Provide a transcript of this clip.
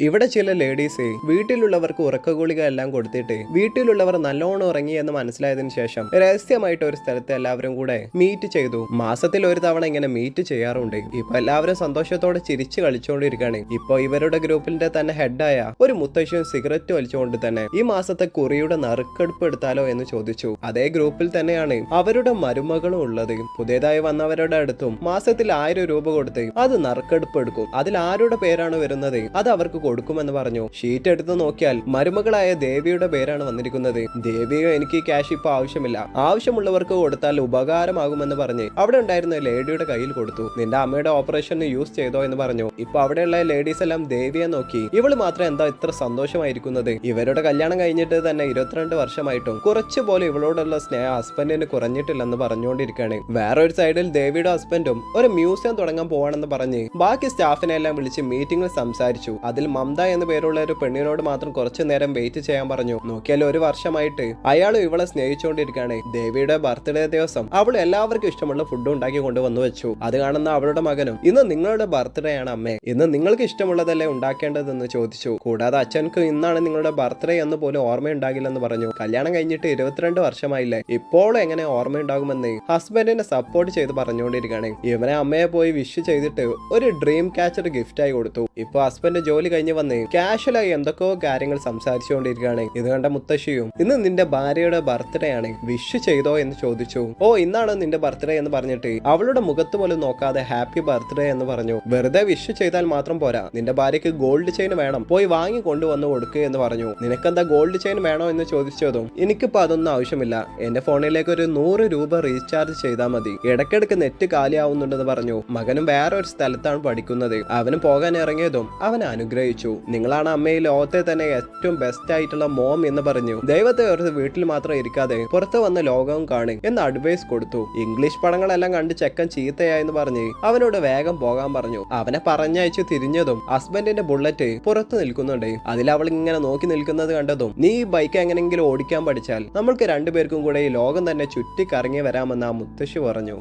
ഇവിടെ ചില ലേഡീസ് വീട്ടിലുള്ളവർക്ക് ഉറക്കഗുളിക എല്ലാം കൊടുത്തിട്ട് വീട്ടിലുള്ളവർ നല്ലോണം ഉറങ്ങി എന്ന് മനസ്സിലായതിനു ശേഷം രഹസ്യമായിട്ട് ഒരു സ്ഥലത്ത് എല്ലാവരും കൂടെ മീറ്റ് ചെയ്തു. മാസത്തിൽ ഒരു തവണ ഇങ്ങനെ മീറ്റ് ചെയ്യാറുണ്ട്. ഇപ്പൊ എല്ലാവരും സന്തോഷത്തോടെ ചിരിച്ചു കളിച്ചുകൊണ്ടിരിക്കുകയാണ്. ഇപ്പൊ ഇവരുടെ ഗ്രൂപ്പിന്റെ തന്നെ ഹെഡായ ഒരു മുത്തശ്ശിയും സിഗരറ്റ് വലിച്ചുകൊണ്ട് തന്നെ ഈ മാസത്തെ കുറിയുടെ നറുക്കെടുപ്പ് എടുത്താലോ എന്ന് ചോദിച്ചു. അതേ ഗ്രൂപ്പിൽ തന്നെയാണ് അവരുടെ മരുമകളും ഉള്ളത്. പുതിയതായി വന്നവരുടെ അടുത്തും മാസത്തിൽ 1000 രൂപ കൊടുത്ത് അത് നറുക്കെടുപ്പ് എടുക്കും. അതിൽ ആരുടെ പേരാണ് വരുന്നത് അത് അവർക്ക് കൊടുക്കുമെന്ന് പറഞ്ഞു. ഷീറ്റ് എടുത്ത് നോക്കിയാൽ മരുമകളായ ദേവിയുടെ പേരാണ് വന്നിരിക്കുന്നത്. ദേവിയോ എനിക്ക് ക്യാഷ് ഇപ്പൊ ആവശ്യമില്ല, ആവശ്യമുള്ളവർക്ക് കൊടുത്താൽ ഉപകാരമാകുമെന്ന് പറഞ്ഞ് അവിടെ ഉണ്ടായിരുന്ന ലേഡിയുടെ കയ്യിൽ കൊടുത്തു. നിന്റെ അമ്മയുടെ ഓപ്പറേഷന് യൂസ് ചെയ്തോ എന്ന് പറഞ്ഞു. ഇപ്പൊ അവിടെയുള്ള ലേഡീസ് എല്ലാം ദേവിയെ നോക്കി ഇവള് മാത്രം എന്താ ഇത്ര സന്തോഷമായിരിക്കുന്നത്? ഇവരുടെ കല്യാണം കഴിഞ്ഞിട്ട് തന്നെ 22 വർഷമായിട്ടും കുറച്ചുപോലെ ഇവളോടുള്ള സ്നേഹം ഹസ്ബൻഡിന് കുറഞ്ഞിട്ടില്ലെന്ന് പറഞ്ഞുകൊണ്ടിരിക്കുകയാണ്. വേറൊരു സൈഡിൽ ദേവിയുടെ ഹസ്ബൻഡും ഒരു മ്യൂസിയം തുടങ്ങാൻ പോവാണെന്ന് പറഞ്ഞ് ബാക്കി സ്റ്റാഫിനെ എല്ലാം വിളിച്ച് മീറ്റിംഗിൽ സംസാരിച്ചു. അതിൽ മമത എന്ന് പേരുള്ള ഒരു പെണ്ണിനോട് മാത്രം കുറച്ചു നേരം വെയിറ്റ് ചെയ്യാൻ പറഞ്ഞു. നോക്കിയാൽ 1 വർഷമായിട്ട് അയാളും ഇവളെ സ്നേഹിച്ചുകൊണ്ടിരിക്കുകയാണ്. ദേവിയുടെ ബർത്ത്ഡേ ദിവസം അവൾ എല്ലാവർക്കും ഇഷ്ടമുള്ള ഫുഡ് ഉണ്ടാക്കി കൊണ്ടുവന്നു വെച്ചു. അത് കാണുന്ന അവളുടെ മകനും ഇന്ന് നിങ്ങളുടെ ബർത്ത്ഡേ ആണ് അമ്മേ, ഇന്ന് നിങ്ങൾക്ക് ഇഷ്ടമുള്ളതല്ലേ ഉണ്ടാക്കേണ്ടതെന്ന് ചോദിച്ചു. കൂടാതെ അച്ഛൻക്ക് ഇന്നാണ് നിങ്ങളുടെ ബർത്ത്ഡേ എന്ന് പോലും ഓർമ്മയുണ്ടാകില്ലെന്ന് പറഞ്ഞു. കല്യാണം കഴിഞ്ഞിട്ട് 22 വർഷമായില്ലേ, ഇപ്പോൾ എങ്ങനെ ഓർമ്മയുണ്ടാകുമെന്ന് ഹസ്ബൻഡിനെ സപ്പോർട്ട് ചെയ്ത് പറഞ്ഞുകൊണ്ടിരിക്കുകയാണ്. ഇവനെ അമ്മയെ പോയി വിഷ് ചെയ്തിട്ട് ഒരു ഡ്രീം ക്യാച്ചർ ഗിഫ്റ്റ് ആയി കൊടുത്തു. ഇപ്പൊ ഹസ്ബൻഡ് ജോലി കഴിഞ്ഞ് വന്ന് കാഷ്വലായി എന്തൊക്കെയോ കാര്യങ്ങൾ സംസാരിച്ചുകൊണ്ടിരിക്കുകയാണ്. ഇത് കണ്ട മുത്തശ്ശിയും ഇന്ന് നിന്റെ ഭാര്യയുടെ ബർത്ത്ഡേ ആണ്, വിഷ് ചെയ്തോ എന്ന് ചോദിച്ചു. ഓ ഇന്നാണ് നിന്റെ ബർത്ത്ഡേ എന്ന് പറഞ്ഞിട്ട് അവളുടെ മുഖത്ത് പോലും നോക്കാതെ ഹാപ്പി ബർത്ത്ഡേ എന്ന് പറഞ്ഞു. വെറുതെ വിഷ് ചെയ്താൽ മാത്രം പോരാ, നിന്റെ ഭാര്യയ്ക്ക് ഗോൾഡ് ചെയിൻ വേണം, പോയി വാങ്ങി കൊണ്ടുവന്ന് കൊടുക്കുക എന്ന് പറഞ്ഞു. നിനക്കെന്താ ഗോൾഡ് ചെയിൻ വേണോ എന്ന് ചോദിച്ചതും എനിക്കിപ്പോ അതൊന്നും ആവശ്യമില്ല, എന്റെ ഫോണിലേക്ക് ഒരു 100 രൂപ റീചാർജ് ചെയ്താൽ മതി, ഇടയ്ക്കിടയ്ക്ക് നെറ്റ് കാലിയാവുന്നുണ്ടെന്ന് പറഞ്ഞു. മകനും വേറൊരു സ്ഥലത്താണ് പഠിക്കുന്നത്. അവനും പോകാൻ ഇറങ്ങിയതും അവനെ അനുഗ്രഹിച്ചു. നിങ്ങളാണ് അമ്മയിൽ ലോകത്തെ തന്നെ ഏറ്റവും ബെസ്റ്റ് ആയിട്ടുള്ള മോം എന്ന് പറഞ്ഞു. ദൈവത്തെ ഓർത്ത് വീട്ടിൽ മാത്രം ഇരിക്കാതെ പുറത്ത് വന്ന ലോകവും കാണും എന്ന് അഡ്വൈസ് കൊടുത്തു. ഇംഗ്ലീഷ് പടങ്ങളെല്ലാം കണ്ട് ചെക്കൻ ചീത്തയായെന്ന് പറഞ്ഞ് അവനോട് വേഗം പോകാൻ പറഞ്ഞു. അവനെ പറഞ്ഞയച്ചു തിരിഞ്ഞതും ഹസ്ബൻഡിന്റെ ബുള്ളറ്റ് പുറത്ത് നിൽക്കുന്നുണ്ട്. അതിൽ അവൾ ഇങ്ങനെ നോക്കി നിൽക്കുന്നത് കണ്ടതും നീ ഈ ബൈക്ക് എങ്ങനെങ്കിലും ഓടിക്കാൻ പഠിച്ചാൽ നമ്മൾക്ക് 2 പേർക്കും കൂടെ ഈ ലോകം തന്നെ ചുറ്റിക്കറങ്ങി വരാമെന്ന് ആ മുത്തശ്ശി പറഞ്ഞു.